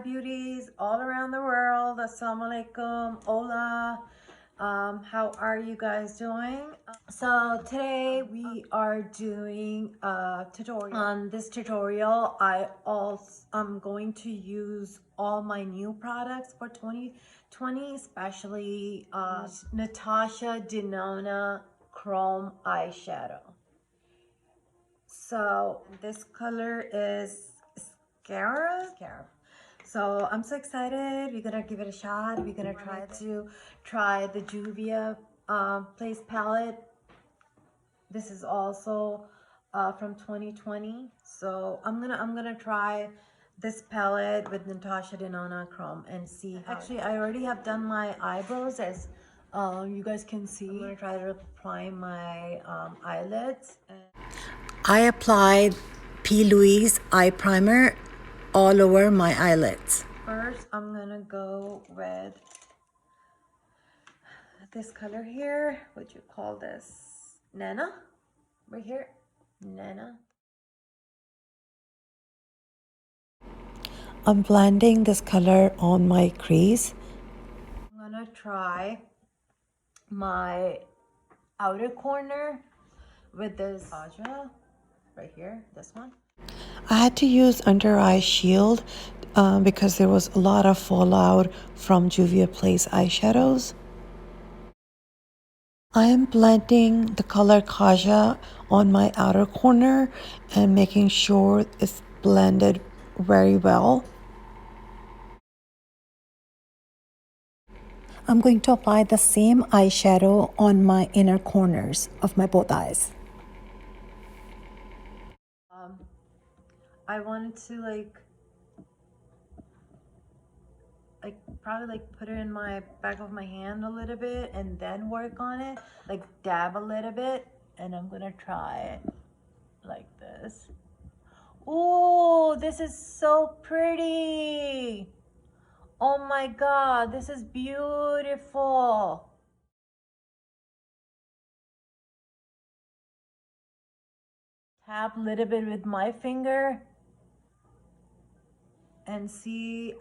beauties all around the world. Assalamu alaikum, hola. How are you guys doing? So today we are doing a tutorial. On this tutorial, I'm going to use all my new products for 2020, especially Natasha Denona Chrome eyeshadow. So this color is Mascara. So I'm so excited. We're gonna give it a shot. We're gonna try the Juvia Place palette. This is also from 2020. So I'm gonna try this palette with Natasha Denona Chrome and see. Actually, I already have done my eyebrows, as you guys can see. I'm gonna try to apply my eyelids. I applied Louise eye primer all over my eyelids. First, I'm gonna go with this color here. What you call this? Nana? Right here? Nana. I'm blending this color on my crease. I'm gonna try my outer corner with this Tatcha right here, this one. I had to use under eye shield because there was a lot of fallout from Juvia Place eyeshadows. I am blending the color Kaja on my outer corner and making sure it's blended very well. I'm going to apply the same eyeshadow on my inner corners of my both eyes. I wanted to like probably put it in my back of my hand a little bit and then work on it, like dab a little bit, and I'm gonna try it like this. Oh, this is so pretty. Oh my god, this is beautiful. Tap a little bit with my finger and see,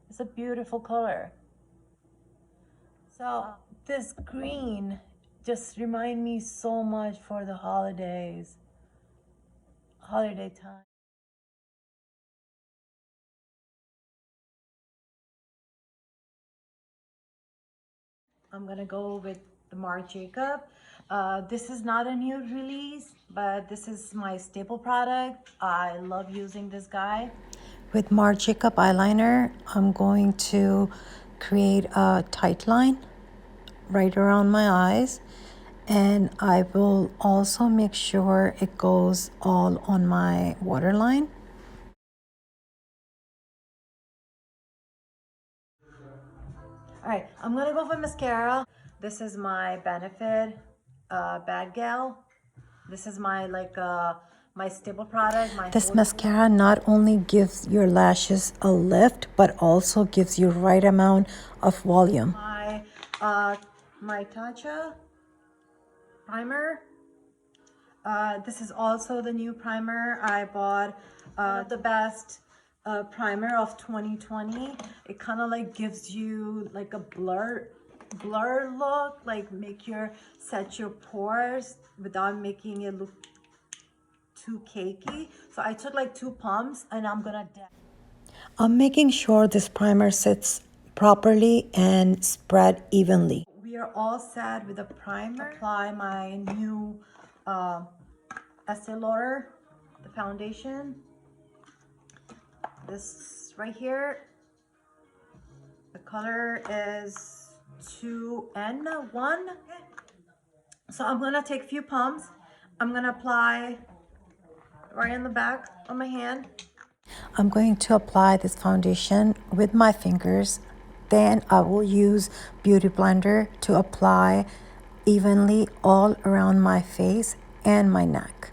it's a beautiful color. So this green just remind me so much for the holiday time. I'm gonna go with the Marc Jacob. This is not a new release, but this is my staple product. I love using this guy. With Marc Jacob eyeliner, I'm going to create a tight line right around my eyes, and I will also make sure it goes all on my waterline. All right, I'm gonna go for mascara. This is my Benefit BADgal. This is my my staple product. This mascara not only gives your lashes a lift, but also gives you right amount of volume. My Tatcha primer. This is also the new primer I bought. The best primer of 2020. It kind of like gives you like a blur look, like set your pores without making it look too cakey. So I took like 2 pumps and I'm making sure this primer sits properly and spread evenly. We are all set with the primer. Apply my new Estee Lauder, the foundation. This right here, the color is 2N1. So I'm gonna take a few pumps. I'm gonna apply right in the back of my hand. I'm going to apply this foundation with my fingers. Then I will use Beauty Blender to apply evenly all around my face and my neck.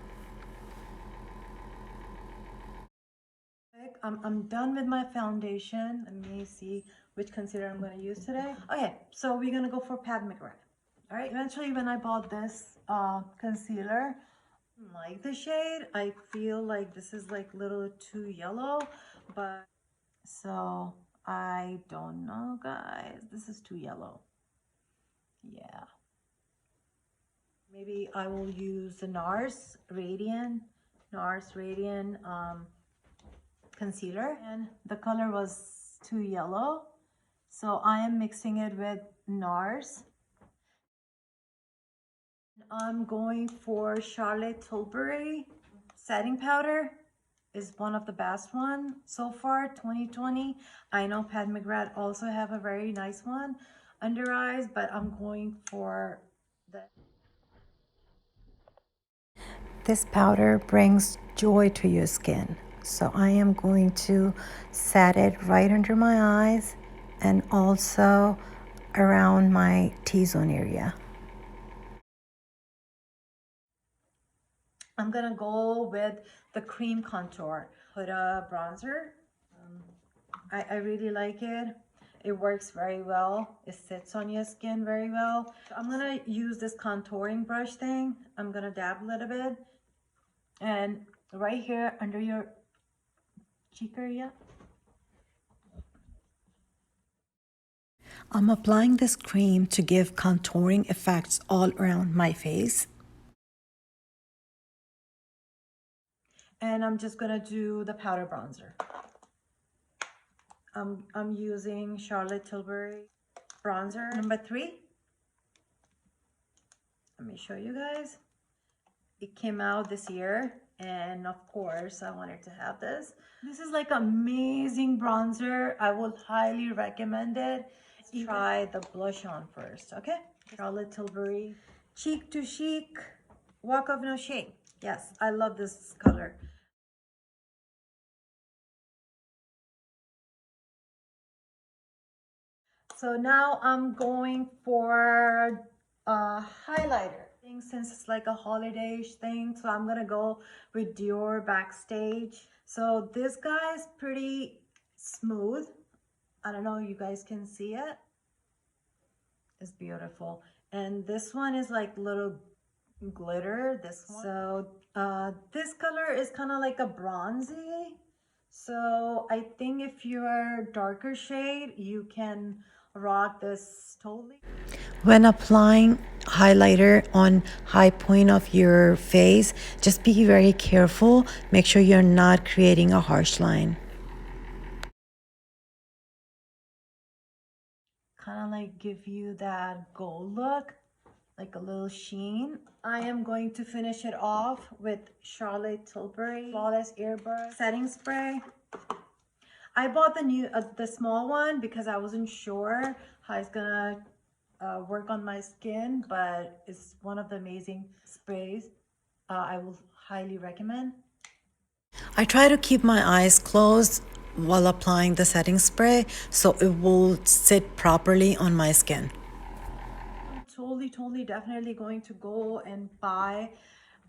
I'm done with my foundation. Let me see which concealer I'm going to use today. Okay, so we're going to go for Pat McGrath. All right, eventually when I bought this concealer, like the shade, I feel like this is like a little too yellow, but So I don't know, guys. This is too yellow. Yeah. Maybe I will use the NARS Radiant concealer. And the color was too yellow. So I am mixing it with NARS. I'm going for Charlotte Tilbury setting powder. Is one of the best one so far 2020. I know Pat McGrath also have a very nice one under eyes, but I'm going for the this powder brings joy to your skin. So I am going to set it right under my eyes and also around my T-zone area. I'm gonna go with the cream contour. Put a bronzer. I really like it. It works very well. It sits on your skin very well. I'm gonna use this contouring brush thing. I'm gonna dab a little bit. And right here under your cheek area. I'm applying this cream to give contouring effects all around my face. And I'm just gonna do the powder bronzer. I'm using Charlotte Tilbury bronzer number 3. Let me show you guys. It came out this year, and of course I wanted to have this. This is like amazing bronzer. I would highly recommend it. Let's try the blush on first, okay? Charlotte Tilbury Cheek to Chic Walk of No Shame. Yes, I love this color. So now I'm going for a highlighter. Since it's like a holiday-ish thing, so I'm gonna go with Dior Backstage. So this guy is pretty smooth. I don't know if you guys can see it. It's beautiful. And this one is like little glitter, this one. So this color is kind of like a bronzy. So I think if you're darker shade, you can rock this totally. When applying highlighter on high point of your face, just be very careful. Make sure you're not creating a harsh line. Kind of like give you that gold look, like a little sheen. I am going to finish it off with Charlotte Tilbury Flawless Earbuds setting spray. I bought the small one because I wasn't sure how it's gonna work on my skin, but it's one of the amazing sprays. I will highly recommend. I try to keep my eyes closed while applying the setting spray so it will sit properly on my skin. I'm totally definitely going to go and buy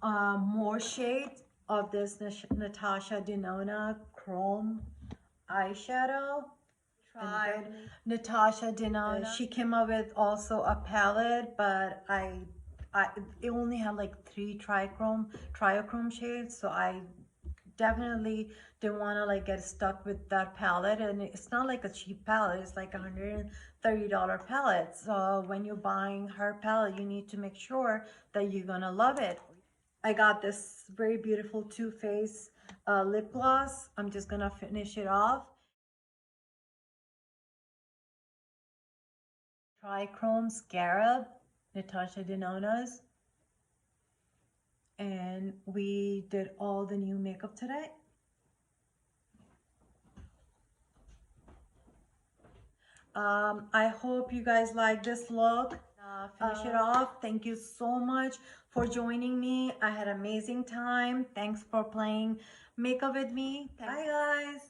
more shades of this Natasha Denona Chrome eyeshadow. Tried Natasha Denona. She came up with also a palette, but it only had like 3 triochrome shades, so I definitely didn't want to like get stuck with that palette. And it's not like a cheap palette, it's like $130 palette. So when you're buying her palette, you need to make sure that you're gonna love it. I got this very beautiful Too Faced lip gloss. I'm just gonna finish it off. Trichrome Scarab, Natasha Denona's. And we did all the new makeup today. I hope you guys like this look. Finish it off. Thank you so much for joining me. I had an amazing time. Thanks for playing makeup with me. Bye guys.